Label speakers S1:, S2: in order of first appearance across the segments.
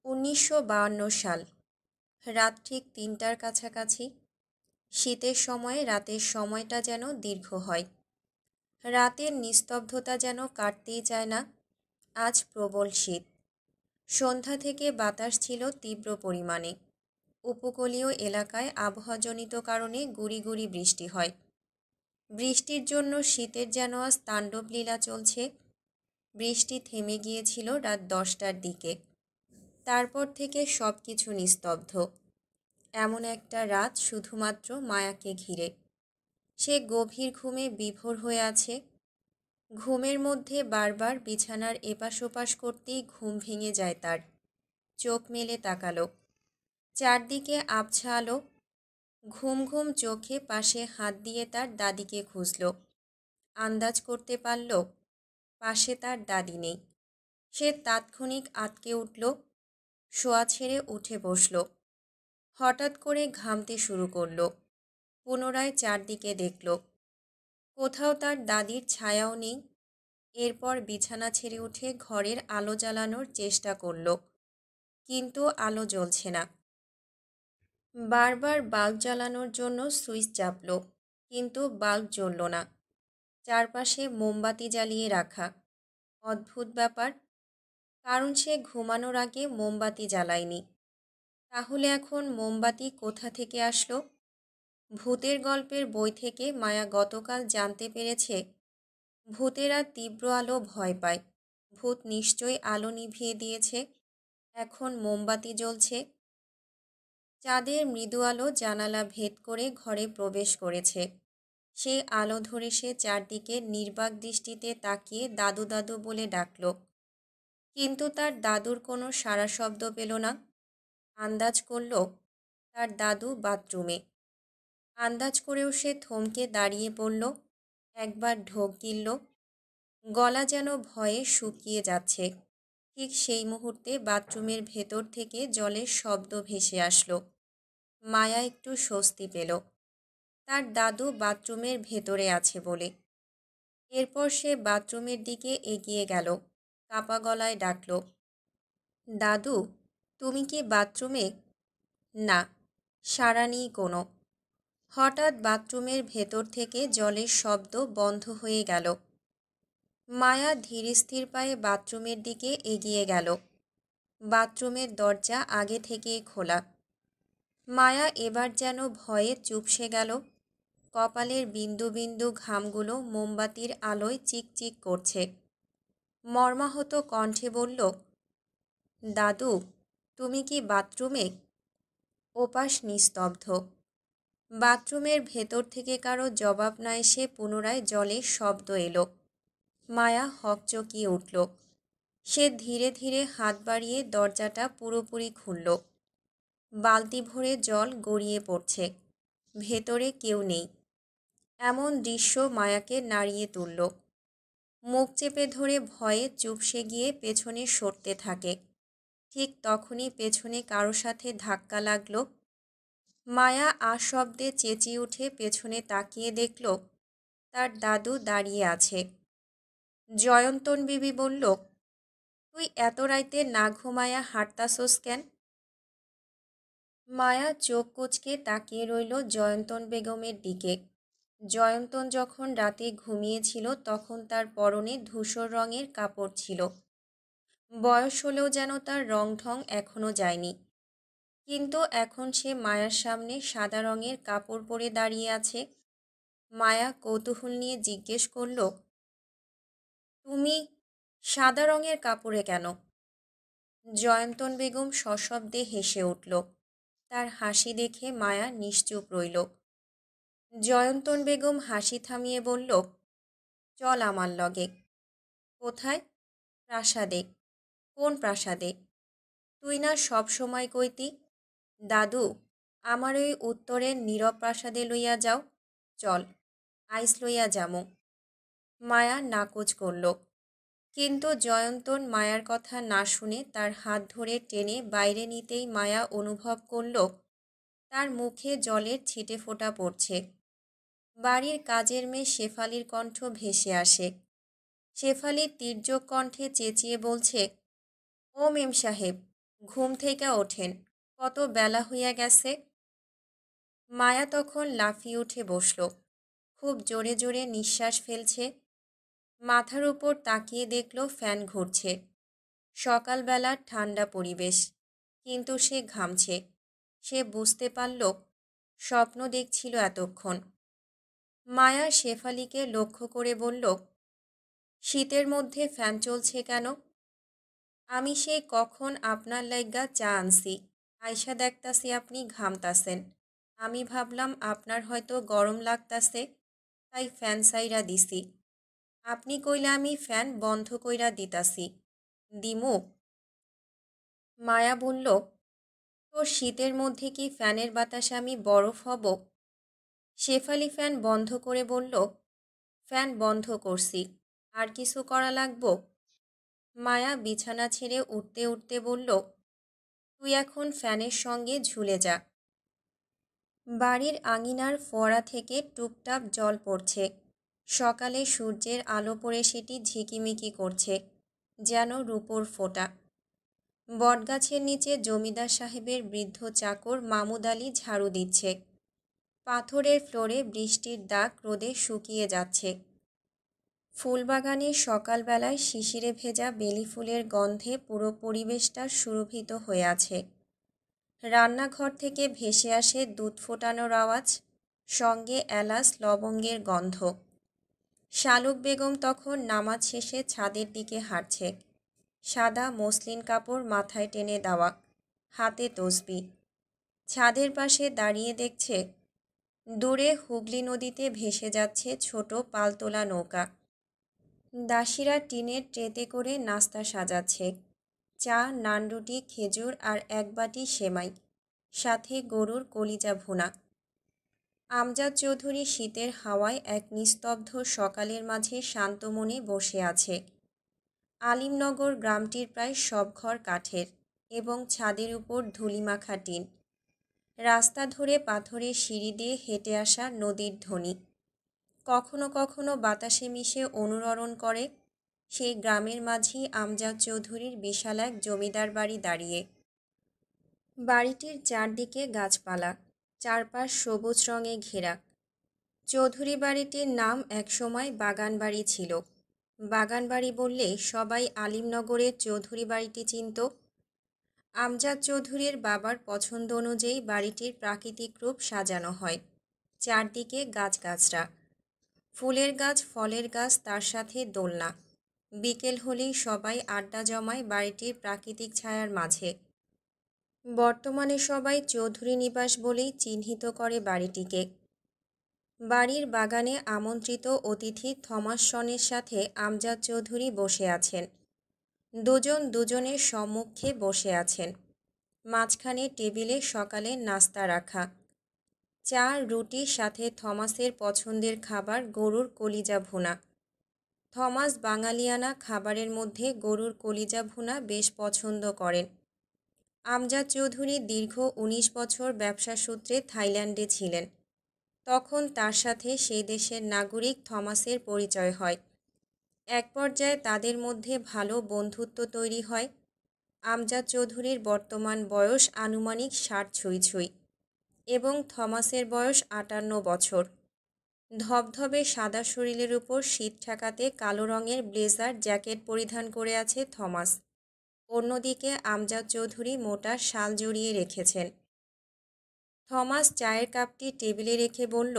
S1: 1952 সাল। রাত ঠিক ৩টার কাছাকাছি। শীতের সময়ে রাতের সময়টা যেন দীর্ঘ হয়। রাতের নিস্তব্ধতা যেন কাটতেই চায় না। আজ প্রবল শীত। সন্ধ্যা থেকে বাতাস ছিল তীব্র পরিমাণে। উপকূলীয় এলাকায় আবহাওয়াজনিত কারণে গুঁড়ি গুঁড়ি বৃষ্টি হয়। বৃষ্টির জন্য শীতের যেন আজ তাণ্ডব লীলা চলছে। বৃষ্টি থেমে গিয়েছিল রাত 10টার দিকে। তারপর থেকে সব কিছু নিস্তব্ধ। এমন একটা রাত শুধুমাত্র মায়াকে ঘিরে। সে গভীর ঘুমে বিভোর হয়ে আছে। ঘুমের মধ্যে বারবার বিছানার এপাশ ওপাশ করতেই ঘুম ভেঙে যায় তার। চোখ মেলে তাকালো। চারদিকে আবছা আলো। ঘুম ঘুম চোখে পাশে হাত দিয়ে তার দাদিকে খুঁজল। আন্দাজ করতে পারল পাশে তার দাদি নেই। সে তাৎক্ষণিক আঁতকে উঠল। শোয়া ছেড়ে উঠে বসল। হঠাৎ করে ঘামতে শুরু করল। পুনরায় চারদিকে দেখল। কোথাও তার দাদির ছায়াও নেই। এরপর বিছানা ছেড়ে উঠে ঘরের আলো জ্বালানোর চেষ্টা করল, কিন্তু আলো জ্বলছে না। বারবার বাল্ব জ্বালানোর জন্য সুইচ চাপল, কিন্তু বাল্ব জ্বলল না। চারপাশে মোমবাতি জ্বালিয়ে রাখা। অদ্ভুত ব্যাপার, কারণ সে ঘুমানোর আগে মোমবাতি জ্বালায়নি। তাহলে এখন মোমবাতি কোথা থেকে আসলো? ভূতের গল্পের বই থেকে মায়া গতকাল জানতে পেরেছে ভূতেরা তীব্র আলো ভয় পায়। ভূত নিশ্চয়ই আলো নিভিয়ে দিয়েছে। এখন মোমবাতি জ্বলছে। চাঁদের মৃদু আলো জানালা ভেদ করে ঘরে প্রবেশ করেছে। সেই আলো ধরে সে চারদিকে নির্বাক দৃষ্টিতে তাকিয়ে দাদু দাদু বলে ডাকল, কিন্তু তার দাদুর কোনো সাড়া শব্দ পেল না। আন্দাজ করল তার দাদু বাথরুমে। আন্দাজ করেও সে থমকে দাঁড়িয়ে পড়ল। একবার ঢোক গিলল। গলা যেন ভয়ে শুকিয়ে যাচ্ছে। ঠিক সেই মুহূর্তে বাথরুমের ভেতর থেকে জলের শব্দ ভেসে আসলো। মায়া একটু স্বস্তি পেল। তার দাদু বাথরুমের ভেতরে আছে বলে। এরপর সে বাথরুমের দিকে এগিয়ে গেল। কাপা গলায় ডাকল, দাদু, তুমি কি বাথরুমে? না, সাড়া নেই কোনো। হঠাৎ বাথরুমের ভেতর থেকে জলের শব্দ বন্ধ হয়ে গেল। মায়া ধীরস্থির পায়ে বাথরুমের দিকে এগিয়ে গেল। বাথরুমের দরজা আগে থেকেই খোলা। মায়া এবার যেন ভয়ে চুপসে গেল। কপালের বিন্দু বিন্দু ঘামগুলো মোমবাতির আলোয় চিকচিক করছে। মর্মাহত কণ্ঠে বলল, দাদু, তুমি কি বাথরুমে? ওপাশ নিস্তব্ধ। বাথরুমের ভেতর থেকে কারো জবাব না এসে পুনরায় জলের শব্দ এলো। মায়া হকচকিয়ে উঠল। সে ধীরে ধীরে হাত বাড়িয়ে দরজাটা পুরোপুরি খুলল। বালতি ভরে জল গড়িয়ে পড়ছে। ভেতরে কেউ নেই। এমন দৃশ্য মায়াকে নাড়িয়ে তুলল। মুখ চেপে ধরে ভয়ে চুপসে গিয়ে পেছনে সরতে থাকে। ঠিক তখনই পেছনে কারো সাথে ধাক্কা লাগল। মায়া আশব্দে চেঁচিয়ে উঠে পেছনে তাকিয়ে দেখল তার দাদু দাঁড়িয়ে আছে। জয়ন্তন বিবি বলল, তুই এত রাইতে না ঘুমায়া হাঁটতাছোস কেন? মায়া চোখ কুঁচকে তাকিয়ে রইল জয়ন্তন বেগমের দিকে। জয়ন্তন যখন রাতে ঘুমিয়েছিল তখন তার পরনে ধূসর রঙের কাপড় ছিল। বয়স হলেও যেন তার রং ঢং এখনও যায়নি। কিন্তু এখন সে মায়ার সামনে সাদা রঙের কাপড় পরে দাঁড়িয়ে আছে। মায়া কৌতূহল নিয়ে জিজ্ঞেস করল, তুমি সাদা রঙের কাপড়ে কেন? জয়ন্তন বেগম সশব্দে হেসে উঠল। তার হাসি দেখে মায়া নিশ্চুপ রইল। জয়ন্তন বেগম হাসি থামিয়ে বলল, চল আমার লগে। কোথায়? প্রাসাদে। কোন প্রাসাদে? তুই না সব সময় কইতি, দাদু, আমার ওই উত্তরের নীরব প্রাসাদে লইয়া যাও। চল, আইস লইয়া যামু। মায়া নাকচ করল। কিন্তু জয়ন্তন মায়ার কথা না শুনে তার হাত ধরে টেনে বাইরে নিতেই মায়া অনুভব করল তার মুখে জলের ছিটে ফোঁটা পড়ছে। বাড়ির কাজের মেয়ে শেফালির কণ্ঠ ভেসে আসে। শেফালি তীর্যক কণ্ঠে চেঁচিয়ে বলছে, ও মেম সাহেব, ঘুম থেকে ওঠেন, কত বেলা হইয়া গেছে। মায়া তখন লাফিয়ে উঠে বসল, খুব জোরে জোরে নিঃশ্বাস ফেলছে। মাথার উপর তাকিয়ে দেখল ফ্যান ঘুরছে। সকালবেলার ঠান্ডা পরিবেশ, কিন্তু সে ঘামছে। সে বুঝতে পারল স্বপ্ন দেখছিল এতক্ষণ। মায়া শেফালিকে লক্ষ্য করে বলল, শীতের মধ্যে ফ্যান চলছে কেন? আমি সেই কখন আপনার লাইগা চা আনছি, আইসা দেখতাছি আপনি ঘামতাছেন। আমি ভাবলাম আপনার হয়তো গরম লাগতাছে, তাই ফ্যান সাইরা দিছি। আপনি কইলে আমি ফ্যান বন্ধ কইরা দিতাছি। দিমু? মায়া বলল, তোর শীতের মধ্যে কি ফ্যানের বাতাসে আমি বরফ হব? শেফালি ফ্যান বন্ধ করে বলল, ফ্যান বন্ধ করছি, আর কিছু করা লাগবো? মায়া বিছানা ছেড়ে উঠতে উঠতে বলল, তুই এখন ফ্যানের সঙ্গে ঝুলে যা। বাড়ির আঙিনার ফোয়ারা থেকে টুপটাপ জল পড়ছে। সকালে সূর্যের আলো পড়ে সেটি ঝিকিমিকি করছে, যেন রূপোর ফোঁটা। বটগাছের নিচে জমিদার সাহেবের বৃদ্ধ চাকর মামুদ আলী ঝাড়ু দিচ্ছে। পাথরের ফ্লোরে বৃষ্টির দাগ রোদে শুকিয়ে যাচ্ছে। ফুলবাগানে সকালবেলায় শিশিরে ভেজা বেলি ফুলের গন্ধে পুরো পরিবেশটা সুরভিত হয়ে আছে। রান্নাঘর থেকে ভেসে আসে দুধ ফোটানোর আওয়াজ, সঙ্গে এলাচ লবঙ্গের গন্ধ। শালুক বেগম তখন নামাজ শেষে ছাদের দিকে হাঁটছে। সাদা মসলিন কাপড় মাথায় টেনে দেওয়া, হাতে তসবিহ। ছাদের পাশে দাঁড়িয়ে দেখছে দূরে হুগলি নদীতে ভেসে যাচ্ছে ছোট পালতোলা নৌকা। দাসীরা টিনের ট্রেতে করে নাস্তা সাজাচ্ছে। চা, নানরুটি, খেজুর আর এক বাটি সেমাই, সাথে গরুর কলিজা ভুনা। আমজাদ চৌধুরী শীতের হাওয়ায় এক নিস্তব্ধ সকালের মাঝে শান্ত মনে বসে আছে। আলিমনগর গ্রামটির প্রায় সব ঘর কাঠের এবং ছাদের উপর ধুলিমাখা টিন। রাস্তা ধরে পাথরের সিঁড়ি দিয়ে হেঁটে আসা নদীর ধ্বনি কখনো কখনো বাতাসে মিশে অনুরণন করে। সেই গ্রামের মাঝেই আমজাদ চৌধুরীর বিশাল এক জমিদার বাড়ি দাঁড়িয়ে। বাড়িটির চারদিকে গাছপালা, চারপাশ সবুজ রঙে ঘেরা। চৌধুরী বাড়িটির নাম একসময় বাগানবাড়ি ছিল। বাগানবাড়ি বললে সবাই আলিমনগরের চৌধুরী বাড়িটি চিনত। আমজাদ চৌধুরীর বাবার পছন্দ অনুযায়ী বাড়িটির প্রাকৃতিক রূপ সাজানো হয়। চারদিকে গাছগাছরা, ফুলের গাছ, ফলের গাছ, তার সাথে দোলনা। বিকেল হলেই সবাই আড্ডা জমায় বাড়িটির প্রাকৃতিক ছায়ার মাঝে। বর্তমানে সবাই চৌধুরী নিবাস বলেই চিহ্নিত করে বাড়িটিকে। বাড়ির বাগানে আমন্ত্রিত অতিথি থমাসনের সাথে আমজাদ চৌধুরী বসে আছেন। দুজন দুজনের সম্মুখে বসে আছেন। মাঝখানে টেবিলে সকালের নাস্তা রাখা, চা, রুটির সাথে থমাসের পছন্দের খাবার গরুর কলিজা ভুনা। থমাস বাঙালিয়ানা খাবারের মধ্যে গরুর কলিজা ভুনা বেশ পছন্দ করেন। আমজাদ চৌধুরী দীর্ঘ ১৯ বছর ব্যবসা সূত্রে থাইল্যান্ডে ছিলেন। তখন তার সাথে সেই দেশের নাগরিক থমাসের পরিচয় হয়। এক পর্যায়ে তাদের মধ্যে ভালো বন্ধুত্ব তৈরি হয়। আমজাদ চৌধুরীর বর্তমান বয়স আনুমানিক ৬০ ছুঁই ছুঁই এবং থমাসের বয়স ৫৮ বছর। ধবধবে সাদা শরীরের উপর শীত ঠেকাতে কালো রঙের ব্লেজার জ্যাকেট পরিধান করে আছে থমাস। অন্যদিকে আমজাদ চৌধুরী মোটা শাল জড়িয়ে রেখেছেন। থমাস চায়ের কাপটি টেবিলে রেখে বলল,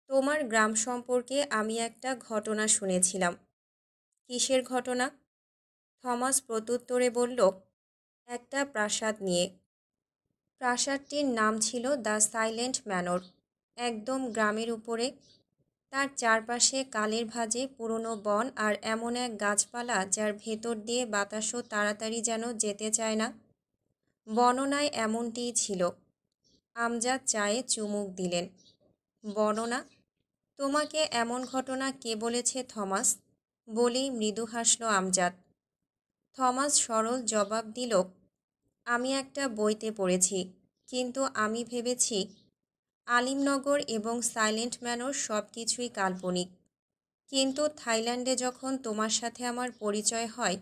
S1: তোমার গ্রাম সম্পর্কে আমি একটা ঘটনা শুনেছিলাম। কিসের ঘটনা? থমাস প্রত্যুত্তরে বলল, একটা প্রাসাদ নিয়ে। প্রাসাদটির নাম ছিল দ্য সাইলেন্ট ম্যানর। একদম গ্রামের উপরে। তার চারপাশে কালের ভাঁজে পুরনো বন আর এমন এক গাছপালা যার ভেতর দিয়ে বাতাসও তাড়াতাড়ি যেন যেতে চায় না। বর্ণনায় এমনটিই ছিল। আমজাদ চায়ে চুমুক দিলেন। বর্ণনা? তোমাকে এমন ঘটনা কে বলেছে থমাস? বলেই মৃদু হাসল আমজাদ। থমাস সরল জবাব দিল, আমি একটা বইতে পড়েছি, কিন্তু আমি ভেবেছি আলিমনগর এবং সাইলেন্ট ম্যানর সব কিছুই কাল্পনিক। কিন্তু থাইল্যান্ডে যখন তোমার সাথে আমার পরিচয় হয়,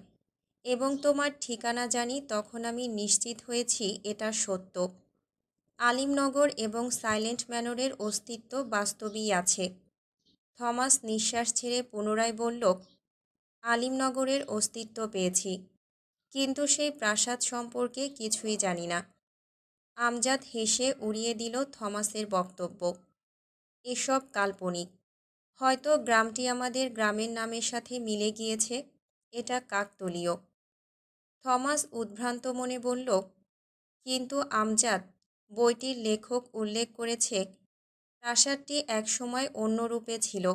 S1: এবং তোমার ঠিকানা জানি, তখন আমি নিশ্চিত হয়েছি এটা সত্য। আলিমনগর এবং সাইলেন্ট ম্যানরের অস্তিত্ব বাস্তবেই আছে। থমাস নিঃশ্বাস ছেড়ে পুনরায় বলল, আলিমনগরের অস্তিত্ব পেয়েছি, কিন্তু সেই প্রাসাদ সম্পর্কে কিছুই জানি না। আমজাদ হেসে উড়িয়ে দিল থমাসের বক্তব্য। এসব কাল্পনিক। হয়তো গ্রামটি আমাদের গ্রামের নামের সাথে মিলে গিয়েছে। এটা কাকতালীয়। থমাস উদ্ভ্রান্ত মনে বলল, কিন্তু আমজাদ, বইটির লেখক উল্লেখ করেছে প্রাসাদটি একসময় অন্য রূপে ছিল।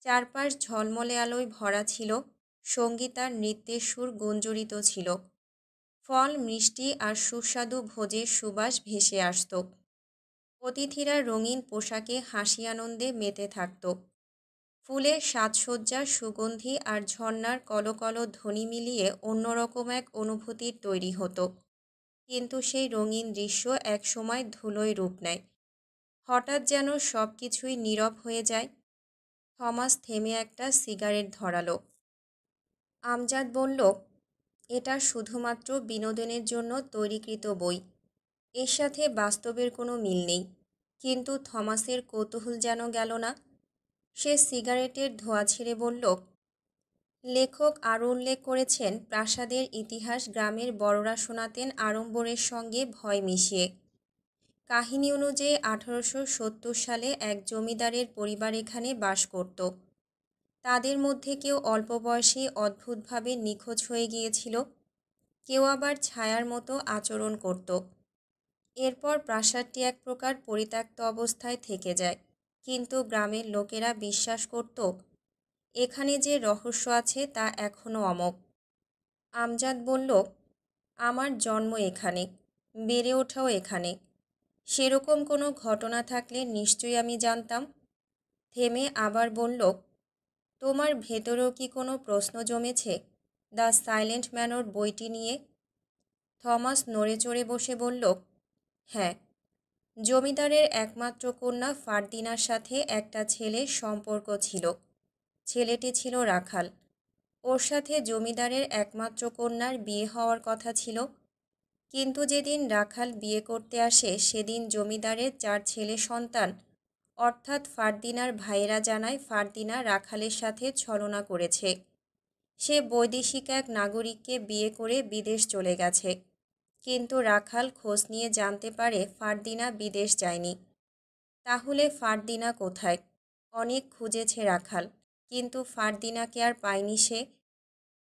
S1: চারপাশ ঝলমলে আলোয় ভরা ছিল, সঙ্গীত আর নৃত্যের সুর গুঞ্জরিত ছিল। ফল, মিষ্টি আর সুস্বাদু ভোজের সুবাস ভেসে আসত। অতিথিরা রঙিন পোশাকে হাসি আনন্দে মেতে থাকত। ফুলের সাজসজ্জার সুগন্ধি আর ঝর্ণার কলকল ধ্বনি মিলিয়ে অন্যরকম এক অনুভূতির তৈরি হতো। কিন্তু সেই রঙিন দৃশ্য একসময় ধুলোয় রূপ নেয়। হঠাৎ যেন সব কিছুই নীরব হয়ে যায়। থমাস থেমে একটা সিগারেট ধরালো। আমজাদ বলল, এটা শুধুমাত্র বিনোদনের জন্য তৈরিকৃত বই। এর সাথে বাস্তবের কোনো মিল নেই। কিন্তু থমাসের কৌতূহল যেন গেল না। সে সিগারেটের ধোঁয়া ছেড়ে বলল, লেখক আরও উল্লেখ করেছেন প্রাসাদের ইতিহাস গ্রামের বড়রা শোনাতেন আড়ম্বরের সঙ্গে ভয় মিশিয়ে। কাহিনী অনুযায়ী 1870 সালে এক জমিদারের পরিবার এখানে বাস করত। তাদের মধ্যে কেউ অল্প বয়সেই অদ্ভুতভাবে নিখোঁজ হয়ে গিয়েছিল, কেউ আবার ছায়ার মতো আচরণ করত। এরপর প্রাসাদটি এক প্রকার পরিত্যক্ত অবস্থায় থেকে যায়। কিন্তু গ্রামের লোকেরা বিশ্বাস করত এখানে যে রহস্য আছে তা এখনও অমোঘ। আমজাদ বলল, আমার জন্ম এখানে, বেড়ে ওঠাও এখানে। সেরকম কোনো ঘটনা থাকলে নিশ্চয়ই আমি জানতাম। থেমে আবার বলল, তোমার ভেতরেও কি কোনো প্রশ্ন জমেছে দ্য সাইলেন্ট ম্যানর বইটি নিয়ে? থমাস নড়ে চড়ে বসে বলল, হ্যাঁ। জমিদারের একমাত্র কন্যা ফারদিনার সাথে একটা ছেলের সম্পর্ক ছিল। ছেলেটি ছিল রাখাল। ওর সাথে জমিদারের একমাত্র কন্যার বিয়ে হওয়ার কথা ছিল। কিন্তু যেদিন রাখাল বিয়ে করতে আসে সেদিন জমিদারের 4 ছেলে সন্তান অর্থাৎ ফারদিনার ভাইয়েরা জানায় ফারদিনা রাখালের সাথে ছলনা করেছে। সে বৈদেশিক এক নাগরিককে বিয়ে করে বিদেশ চলে গেছে। কিন্তু রাখাল খোঁজ নিয়ে জানতে পারে ফারদিনা বিদেশ যায়নি। তাহলে ফারদিনা কোথায়? অনেক খুঁজেছে রাখাল, কিন্তু ফারদিনাকে আর পায়নি সে।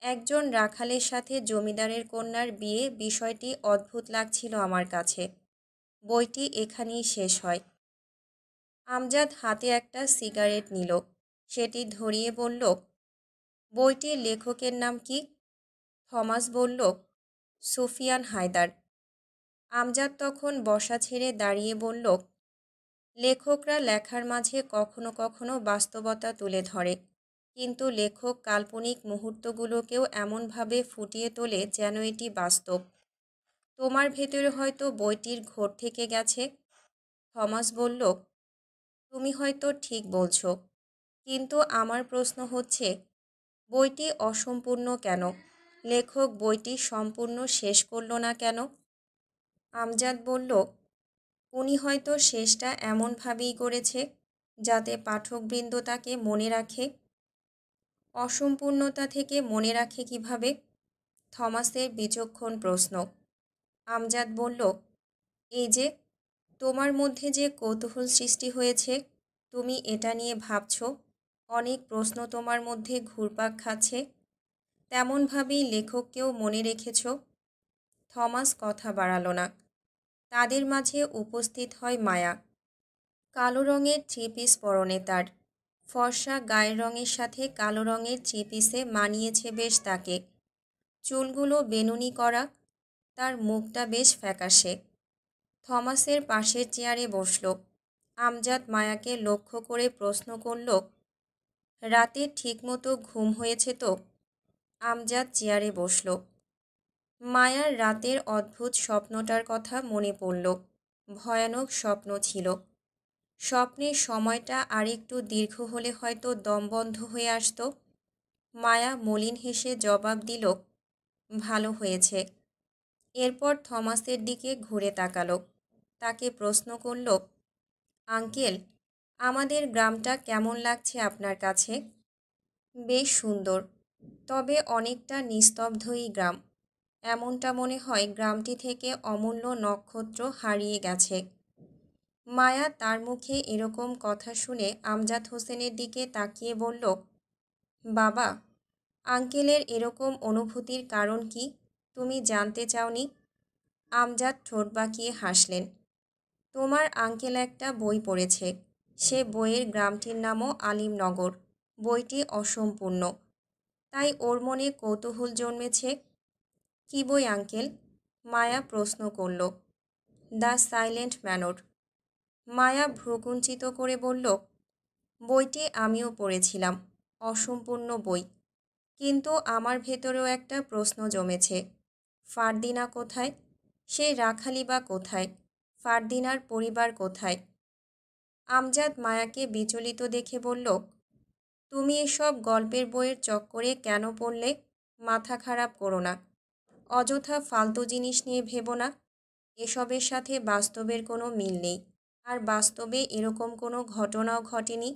S1: একজন রাখালের সাথে জমিদারের কন্যার বিয়ে, বিষয়টি অদ্ভুত লাগছিল আমার কাছে। বইটি এখানেই শেষ হয়। আমজাদ হাতে একটা সিগারেট নিল। সেটি ধরিয়ে বলল, বইটির লেখকের নাম কি? থমাস বলল, সুফিয়ান হায়দার। আমজাদ তখন বসা ছেড়ে দাঁড়িয়ে বলল, লেখকরা লেখার মাঝে কখনো কখনো বাস্তবতা তুলে ধরে, কিন্তু লেখক কাল্পনিক মুহূর্তগুলোকেও এমনভাবে ফুটিয়ে তোলে যেন এটি বাস্তব। তোমার ভেতরে হয়তো বইটির ঘোর থেকে গেছে। থমাস বলল, তুমি হয়তো ঠিক বলছো, কিন্তু আমার প্রশ্ন হচ্ছে বইটি অসম্পূর্ণ কেন? লেখক বইটি সম্পূর্ণ শেষ করল না কেন? আমজাদ বলল, উনি হয়তো শেষটা এমনভাবেই করেছে যাতে পাঠকবৃন্দ তাকে মনে রাখে। অসম্পূর্ণতা থেকে মনে রাখে কিভাবে? থমাসের বিচক্ষণ প্রশ্ন। আমজাদ বলল, এই যে তোমার মধ্যে যে কৌতূহল সৃষ্টি হয়েছে, তুমি এটা নিয়ে ভাবছ, অনেক প্রশ্ন তোমার মধ্যে ঘুরপাক খাচ্ছে, তেমনভাবেই লেখককেও মনে রেখেছ। থমাস কথা বাড়াল না। তাদের মাঝে উপস্থিত হয় মায়া। কালো রঙের থ্রি-পিস পরনে তার। ফর্সা গায়ের রঙের সাথে কালো রঙের থ্রি-পিসে মানিয়েছে বেশ তাকে। চুলগুলো বেনুনি করা, তার মুখটা বেশ ফ্যাকাশে। থমাসের পাশের চেয়ারে বসল। আমজাদ মায়াকে লক্ষ্য করে প্রশ্ন করল, রাতে ঠিকমতো ঘুম হয়েছে তো? আমজাদ চেয়ারে বসল। মায়ার রাতের অদ্ভুত স্বপ্নটার কথা মনে পড়ল। ভয়ানক স্বপ্ন ছিল। স্বপ্নের সময়টা আরেকটু দীর্ঘ হলে হয়তো দম বন্ধ হয়ে আসত। মায়া মলিন হেসে জবাব দিল, ভালো হয়েছে। এরপর থমাসের দিকে ঘুরে তাকালো। তাকে প্রশ্ন করল, আঙ্কেল, আমাদের গ্রামটা কেমন লাগছে আপনার কাছে? বেশ সুন্দর, তবে অনেকটা নিস্তব্ধই গ্রাম। এমনটা মনে হয় গ্রামটি থেকে অমূল্য নক্ষত্র হারিয়ে গেছে। মায়া তার মুখে এরকম কথা শুনে আমজাদ হোসেনের দিকে তাকিয়ে বলল, বাবা, আঙ্কেলের এরকম অনুভূতির কারণ কি তুমি জানতে চাওনি? আমজাদ ঠোঁট বাঁকিয়ে হাসলেন। তোমার আঙ্কেল একটা বই পড়েছে। সে বইয়ের গ্রামটির নামও আলিমনগর। বইটি অসম্পূর্ণ, তাই ওর মনে কৌতূহল জন্মেছে। কি বই আঙ্কেল? মায়া প্রশ্ন করল। The silent manor. মায়া ভ্রুকুঞ্চিত করে বলল, বইটি আমিও পড়েছিলাম। অসম্পূর্ণ বই, কিন্তু আমার ভেতরেও একটা প্রশ্ন জমেছে। ফারদিনা কোথায়? সেই রাখালি বা কোথায়? ফারদিনার পরিবার কোথায়? আমজাদ মায়াকে বিচলিত দেখে বলল, তুমি এসব গল্পের বইয়ের চক্করে কেন পড়লে? মাথা খারাপ করো না। অযথা ফালতু জিনিস নিয়ে ভেবো না। এসবের সাথে বাস্তবের কোনো মিল নেই, আর বাস্তবে এরকম কোনো ঘটনাও ঘটেনি।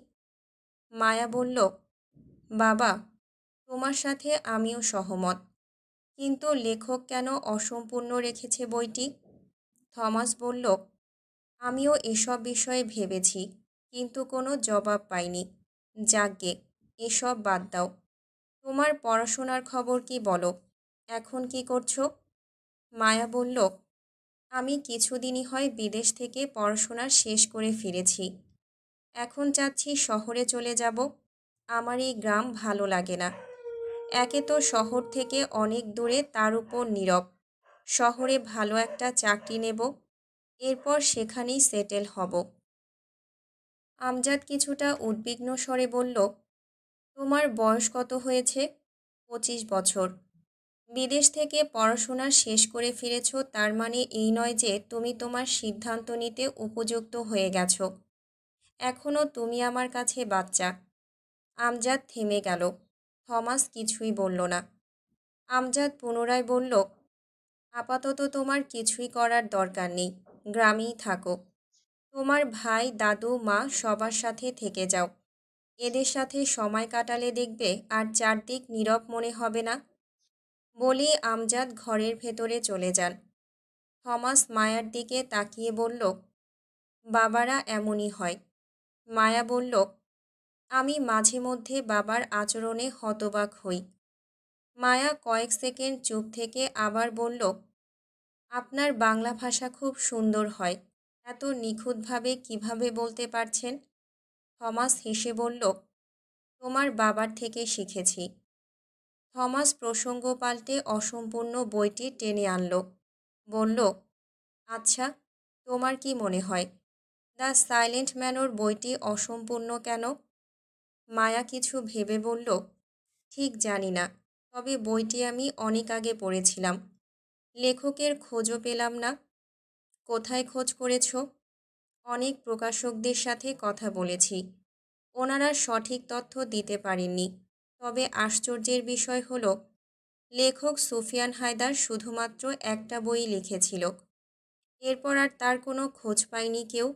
S1: মায়া বলল, বাবা, তোমার সাথে আমিও সহমত, কিন্তু লেখক কেন অসম্পূর্ণ রেখেছে বইটি? থমাস বলল, আমিও এসব বিষয়ে ভেবেছি, কিন্তু কোনো জবাব পাইনি। যাকগে, এসব বাদ দাও। তোমার পড়াশোনার খবর কি বলো? এখন কি করছো? মায়া বলল, আমি কিছুদিনই হয় বিদেশ থেকে পড়াশোনা শেষ করে ফিরেছি। এখন চাচ্ছি শহরে চলে যাব। আমার এই গ্রাম ভালো লাগে না। একে তো শহর থেকে অনেক দূরে, তার উপর নীরব। শহরে ভালো একটা চাকরি নেব, এরপর সেখানেই সেটেল হব। আমজাদ কিছুটা উদ্বিগ্ন স্বরে বলল, তোমার বয়স কত হয়েছে? 25 বছর। বিদেশ থেকে পড়াশোনা শেষ করে ফিরেছ, তার মানে এই নয় যে তুমি তোমার সিদ্ধান্ত নিতে উপযুক্ত হয়ে গেছো। এখনও তুমি আমার কাছে বাচ্চা। আমজাদ থেমে গেল। থমাস কিছুই বলল না। আমজাদ পুনরায় বলল, আপাতত তোমার কিছুই করার দরকার নেই। গ্রামেই থাকো। তোমার ভাই, দাদু, মা সবার সাথে থেকে যাও। এদের সাথে সময় কাটালে দেখবে আর চারদিক নীরব মনে হবে না। বলেই আমজাদ ঘরের ভেতরে চলে যান। থমাস মায়ার দিকে তাকিয়ে বলল, বাবারা এমনই হয়। মায়া বলল, আমি মাঝে মধ্যে বাবার আচরণে হতবাক হই। মায়া কয়েক সেকেন্ড চুপ থেকে আবার বলল, আপনার বাংলা ভাষা খুব সুন্দর হয়। এত নিখুঁতভাবে কিভাবে বলতে পারছেন? থমাস হেসে বলল, তোমার বাবার থেকে শিখেছি। থমাস প্রসঙ্গ পাল্টে অসম্পূর্ণ বইটি টেনে আনল। বলল, আচ্ছা, তোমার কি মনে হয় দ্য সাইলেন্ট ম্যানর বইটি অসম্পূর্ণ কেন? মায়া কিছু ভেবে বলল, ঠিক জানি না, তবে বইটি আমি অনেক আগে পড়েছিলাম। লেখকের খোঁজও পেলাম না। কোথায় খোঁজ করেছ? অনেক প্রকাশকদের সাথে কথা বলেছি, ওনারা সঠিক তথ্য দিতে পারেননি। তবে আশ্চর্যের বিষয় হলো, লেখক সুফিয়ান হায়দার শুধুমাত্র একটা বই লিখেছিল। এরপর আর তার কোনো খোঁজ পায়নি কেউ।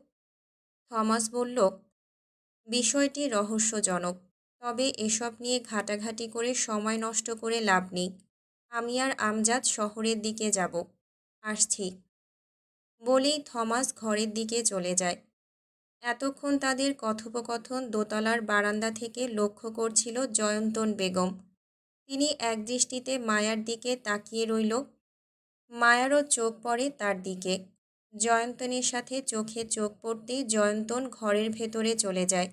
S1: থমাস বলল, বিষয়টি রহস্যজনক, তবে এসব নিয়ে ঘাটাঘাটি করে সময় নষ্ট করে লাভ নেই। আমি আর আমজাদ শহরের দিকে যাব। আসছি। বলেই থমাস ঘরের দিকে চলে যায়। এতক্ষণ তাদের কথোপকথন দোতলার বারান্দা থেকে লক্ষ্য করছিল জয়ন্তন বেগম। তিনি একদৃষ্টিতে মায়ার দিকে তাকিয়ে রইল। মায়ারও চোখ পড়ে তার দিকে। জয়ন্তনের সাথে চোখে চোখ পড়তেই জয়ন্তন ঘরের ভেতরে চলে যায়।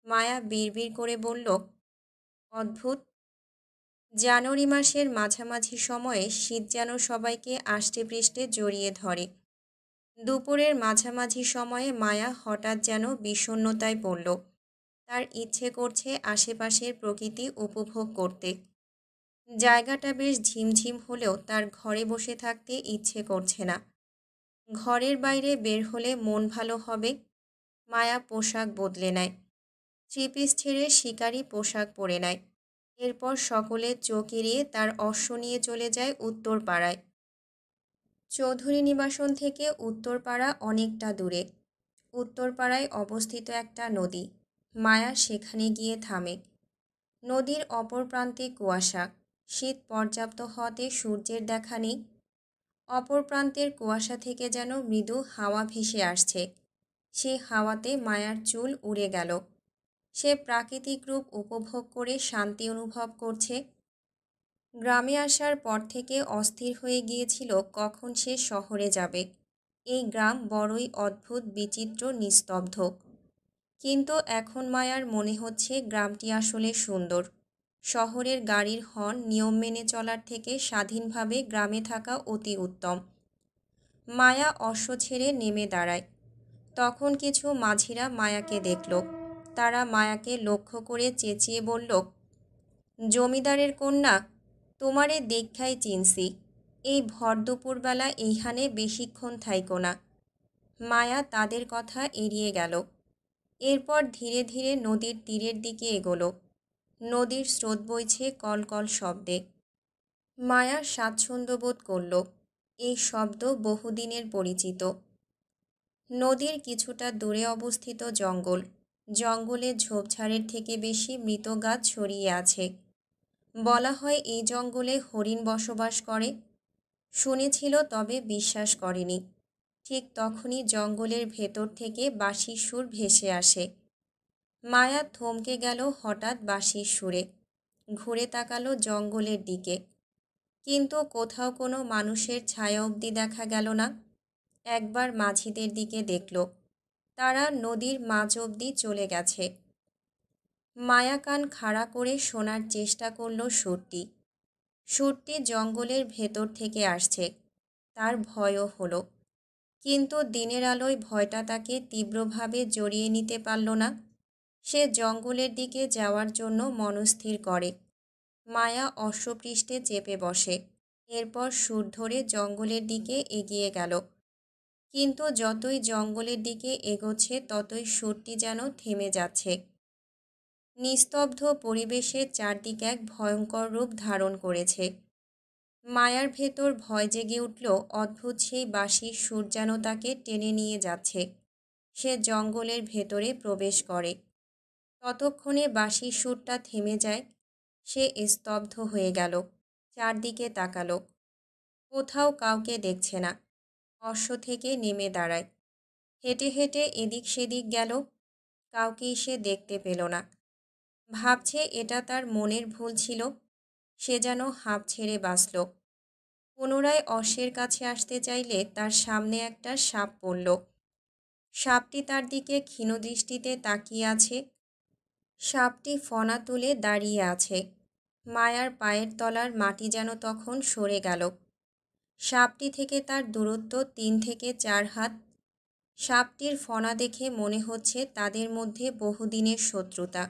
S1: মায়া বিড়বিড় করে বলল, অদ্ভুত। জানুয়ারি মাসের মাঝামাঝি সময়ে শীত যেন সবাইকে আষ্টেপৃষ্ঠে জড়িয়ে ধরে। দুপুরের মাঝামাঝি সময়ে মায়া হঠাৎ যেন বিষণ্ণতায় পড়ল। তার ইচ্ছে করছে আশেপাশের প্রকৃতি উপভোগ করতে। জায়গাটা বেশ ঝিমঝিম হলেও তার ঘরে বসে থাকতে ইচ্ছে করছে না। ঘরের বাইরে বের হলে মন ভালো হবে। মায়া পোশাক বদলে নেয়। থ্রি পিস ছেড়ে শিকারি পোশাক পরে নেয় এরপর সকলে চোখ এড়িয়ে তার অশ্ব নিয়ে চলে যায় উত্তরপাড়ায়। চৌধুরী নিবাসন থেকে উত্তরপাড়া অনেকটা দূরে। উত্তরপাড়ায় অবস্থিত একটা নদী। মায়া সেখানে গিয়ে থামে। নদীর অপর প্রান্তে কুয়াশা। শীত পর্যাপ্ত হওয়াতে সূর্যের দেখা নেই। অপর প্রান্তের কুয়াশা থেকে যেন মৃদু হাওয়া ভেসে আসছে। সে হাওয়াতে মায়ার চুল উড়ে গেল। সে প্রাকৃতিক রূপ উপভোগ করে শান্তি অনুভব করছে। গ্রামে আসার পর থেকে অস্থির হয়ে গিয়েছিল কখন সে শহরে যাবে। এই গ্রাম বড়ই অদ্ভুত, বিচিত্র, নিস্তব্ধ। কিন্তু এখন মায়ার মনে হচ্ছে গ্রামটি আসলে সুন্দর। শহরের গাড়ির হর্ন, নিয়ম মেনে চলার থেকে স্বাধীনভাবে গ্রামে থাকা অতি উত্তম। মায়া অশ্ব ছেড়ে নেমে দাঁড়ায়। তখন কিছু মাঝিরা মায়াকে দেখল। তারা মায়াকে লক্ষ্য করে চেঁচিয়ে বলল, জমিদারের কন্যা, তোমারে দেখাই চিনছি। এই ভর দুপুরবেলা এইখানে বেশিক্ষণ থাইকো না। মায়া তাদের কথা এড়িয়ে গেল। এরপর ধীরে ধীরে নদীর তীরের দিকে এগোলো। নদীর স্রোত বইছে কলকল শব্দে। মায়া স্বাচ্ছন্দ্য বোধ করল। এই শব্দ বহুদিনের পরিচিত। নদীর কিছুটা দূরে অবস্থিত জঙ্গল। জঙ্গলে ঝোপঝাড়ের থেকে বেশি মৃত গাছ ছড়িয়ে আছে। বলা হয় এই জঙ্গলে হরিণ বসবাস করে। শুনেছিল, তবে বিশ্বাস করেনি। ঠিক তখনই জঙ্গলের ভেতর থেকে বাঁশির সুর ভেসে আসে। মায়া থমকে গেল হঠাৎ বাঁশির সুরে। ঘুরে তাকালো জঙ্গলের দিকে, কিন্তু কোথাও কোনো মানুষের ছায়া অবধি দেখা গেল না। একবার মাঝিদের দিকে দেখল, তারা নদীর মাঝ অবধি চলে গেছে। মায়া কান খাড়া করে শোনার চেষ্টা করল সুরটি। সুরটি জঙ্গলের ভেতর থেকে আসছে। তার ভয়ও হলো, কিন্তু দিনের আলোয় ভয়টা তাকে তীব্রভাবে জড়িয়ে নিতে পারল না। সে জঙ্গলের দিকে যাওয়ার জন্য মনস্থির করে। মায়া অশ্বপৃষ্ঠে চেপে বসে। এরপর সুর ধরে জঙ্গলের দিকে এগিয়ে গেল। কিন্তু যতই জঙ্গলের দিকে এগোচ্ছে ততই সুরটি যেন থেমে যাচ্ছে। নিস্তব্ধ পরিবেশে চারদিক এক ভয়ঙ্কর রূপ ধারণ করেছে। মায়ার ভেতর ভয় জেগে উঠল। অদ্ভুত সেই বাঁশির সুর যেন তাকে টেনে নিয়ে যাচ্ছে। সে জঙ্গলের ভেতরে প্রবেশ করে। ততক্ষণে বাঁশির সুরটা থেমে যায়। সে স্তব্ধ হয়ে গেল। চারদিকে তাকালো। কোথাও কাউকে দেখছে না। অশ্ব থেকে নেমে দাঁড়ায়। হেঁটে হেঁটে এদিক সেদিক গেল। কাউকেই সে দেখতে পেল না। ভাবছে এটা তার মনের ভুল ছিল। সে যেন হাঁপ ছেড়ে বাঁচল। পুনরায় অশ্বের কাছে আসতে চাইলে তার সামনে একটা সাপ পড়ল। সাপটি তার দিকে ক্ষীণ দৃষ্টিতে তাকিয়ে আছে। সাপটি ফনা তুলে দাঁড়িয়ে আছে। মায়ার পায়ের তলার মাটি যেন তখন সরে গেল। সাপটি থেকে তার দূরত্ব 3 থেকে 4 হাত। সাপটির ফনা দেখে মনে হচ্ছে তাদের মধ্যে বহুদিনের শত্রুতা।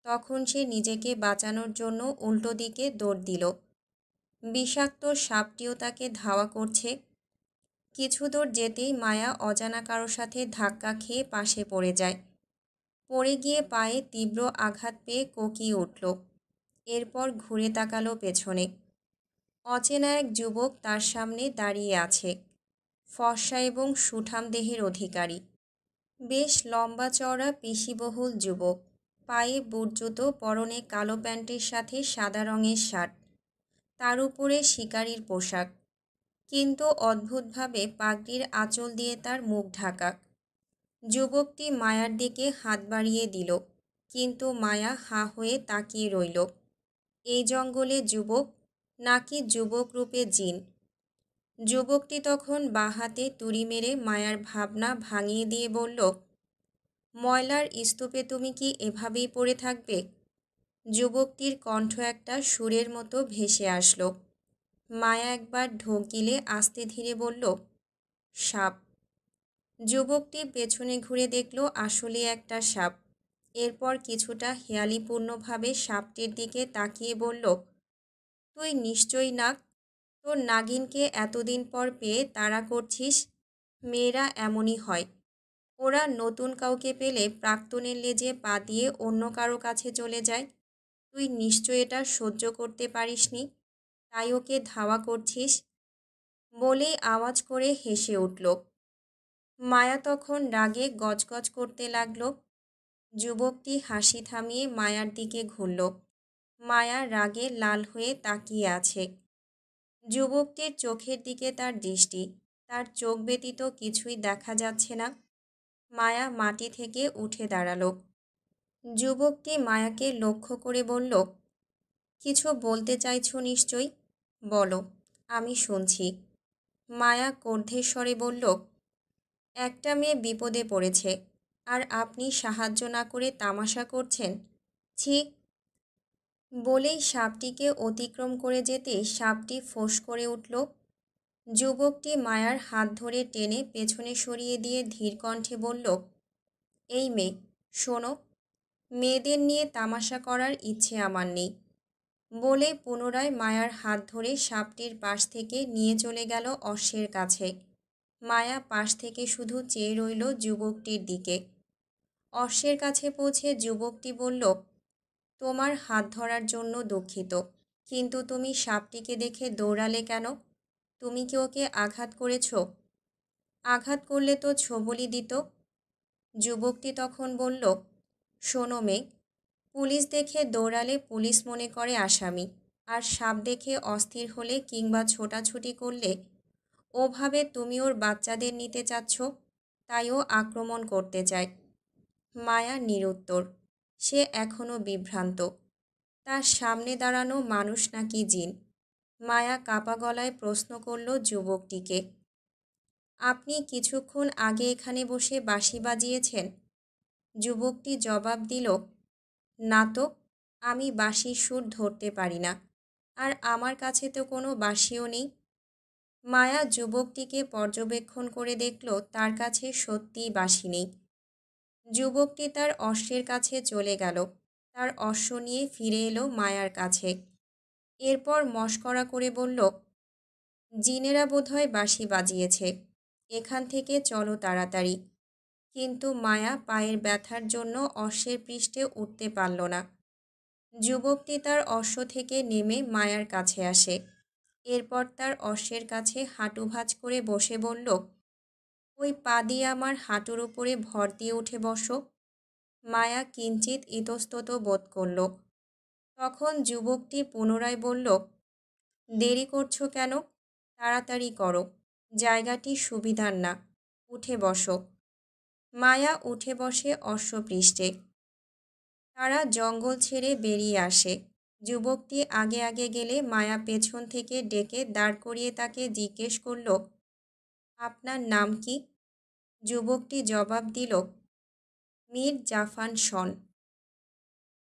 S1: তখন সে নিজেকে বাঁচানোর জন্য উল্টো দিকে দৌড় দিল। বিষাক্ত সাপটিও তাকে ধাওয়া করছে। কিছু দূর যেতেই মায়া অজানা কারো সাথে ধাক্কা খেয়ে পাশে পড়ে যায়। পড়ে গিয়ে পায়ে তীব্র আঘাত পেয়ে কোঁকিয়ে উঠল। এরপর ঘুরে তাকালো পেছনে। অচেনা এক যুবক তার সামনে দাঁড়িয়ে আছে। ফর্সা এবং সুঠাম দেহের অধিকারী। বেশ লম্বা চওড়া পেশিবহুল যুবক। পায়ে বুট জুতো, পরনে কালো প্যান্টের সাথে সাদা রঙের শার্ট। তার উপরে শিকারির পোশাক, কিন্তু অদ্ভুতভাবে পাগড়ির আঁচল দিয়ে তার মুখ ঢাকা। যুবকটি মায়ার দিকে হাত বাড়িয়ে দিল, কিন্তু মায়া হাঁ হয়ে তাকিয়ে রইল। এই জঙ্গলে যুবক, নাকি যুবক রূপে জিন? যুবকটি তখন বাঁ হাতে তুড়ি মেরে মায়ার ভাবনা ভাঙিয়ে দিয়ে বলল, ময়লার স্তূপে তুমি কি এভাবেই পড়ে থাকবে? যুবকটির কণ্ঠ একটা সুরের মতো ভেসে আসলো। মায়া একবার ঢোক গিলে আস্তে ধীরে বলল, সাপ। যুবকটি পেছনে ঘুরে দেখল আসলে একটা সাপ। এরপর কিছুটা হেয়ালিপূর্ণভাবে সাপটির দিকে তাকিয়ে বলল, তুই নিশ্চয়ই নাগ। তোর নাগিনকে এতদিন পর পেয়ে তাড়া করছিস। মেয়েরা এমনই হয়। ওরা নতুন কাউকে পেলে প্রাক্তনের লেজে পা দিয়ে অন্য কারো কাছে চলে যায়। তুই নিশ্চয় এটা সহ্য করতে পারিসনি, তাই ওকে ধাওয়া করছিস। বলেই আওয়াজ করে হেসে উঠল। মায়া তখন রাগে গজগজ করতে লাগল। যুবকটি হাসি থামিয়ে মায়ার দিকে ঘুরল। মায়া রাগে লাল হয়ে তাকিয়ে আছে। যুবকটির চোখের দিকে তার দৃষ্টি। তার চোখ ব্যতীত কিছুই দেখা যাচ্ছে না। মায়া মাটি থেকে উঠে দাঁড়ালো। যুবকটি মায়াকে লক্ষ্য করে বলল, কিছু বলতে চাইছো নিশ্চয়ই, বলো, আমি শুনছি। মায়া কর্ধেশ্বরে বলল, একটা মেয়ে বিপদে পড়েছে, আর আপনি সাহায্য না করে তামাশা করছেন। ছি। বলেই সাপটিকে অতিক্রম করে যেতে সাপটি ফোঁস করে উঠল। যুবকটি মায়ার হাত ধরে টেনে পেছনে সরিয়ে দিয়ে ধীর কণ্ঠে বলল, এই মেয়ে, শোনো, মেয়েদের নিয়ে তামাশা করার ইচ্ছে আমার নেই। বলে পুনরায় মায়ার হাত ধরে সাপটির পাশ থেকে নিয়ে চলে গেল অশ্বের কাছে। মায়া পাশ থেকে শুধু চেয়ে রইল যুবকটির দিকে। অশ্বের কাছে পৌঁছে যুবকটি বলল, তোমার হাত ধরার জন্য দুঃখিত, কিন্তু তুমি সাপটিকে দেখে দৌড়ালে কেন? তুমি কি ওকে আঘাত করেছ? আঘাত করলে তো ছোবলই দিত। যুবকটি তখন বলল, শোনো মেয়ে, পুলিশ দেখে দৌড়ালে পুলিশ মনে করে আসামি, আর সাপ দেখে অস্থির হলে কিংবা ছোটাছুটি করলে ওভাবে তুমি ওর বাচ্চাদের নিতে চাচ্ছ, তাই ও আক্রমণ করতে চায়। মায়া নিরুত্তর। সে এখনও বিভ্রান্ত। তার সামনে দাঁড়ানো মানুষ নাকি জিন? মায়া কাপা গলায় প্রশ্ন করল যুবকটিকে, আপনি কিছুক্ষণ আগে এখানে বসে বাঁশি বাজিয়েছেন? যুবকটি জবাব দিল, না তো, আমি বাঁশির সুর ধরতে পারি না, আর আমার কাছে তো কোনো বাঁশিও নেই। মায়া যুবকটিকে পর্যবেক্ষণ করে দেখল তার কাছে সত্যিই বাঁশি নেই। যুবকটি তার অশ্বের কাছে চলে গেল। তার অশ্ব নিয়ে ফিরে এলো মায়ার কাছে। এরপর মশকরা করে বলল, জিনেরা বোধহয় বাঁশি বাজিয়েছে, এখান থেকে চলো তাড়াতাড়ি। কিন্তু মায়া পায়ের ব্যথার জন্য অশ্বের পৃষ্ঠে উঠতে পারল না। যুবকটি তার অশ্ব থেকে নেমে মায়ার কাছে আসে। এরপর তার অশ্বের কাছে হাঁটু ভাঁজ করে বসে বলল, ওই পা দিয়ে আমার হাঁটুর উপরে ভর দিয়ে উঠে বসো। মায়া কিঞ্চিত ইতস্তত বোধ করল। তখন যুবকটি পুনরায় বলল, দেরি করছো কেন? তাড়াতাড়ি করো, জায়গাটি সুবিধার না, উঠে বসো। মায়া উঠে বসে অশ্বপৃষ্ঠে। তারা জঙ্গল ছেড়ে বেরিয়ে আসে। যুবকটি আগে আগে গেলে মায়া পেছন থেকে ডেকে দাঁড় করিয়ে তাকে জিজ্ঞেস করল, আপনার নাম কি? যুবকটি জবাব দিল, মীর জাফান শন।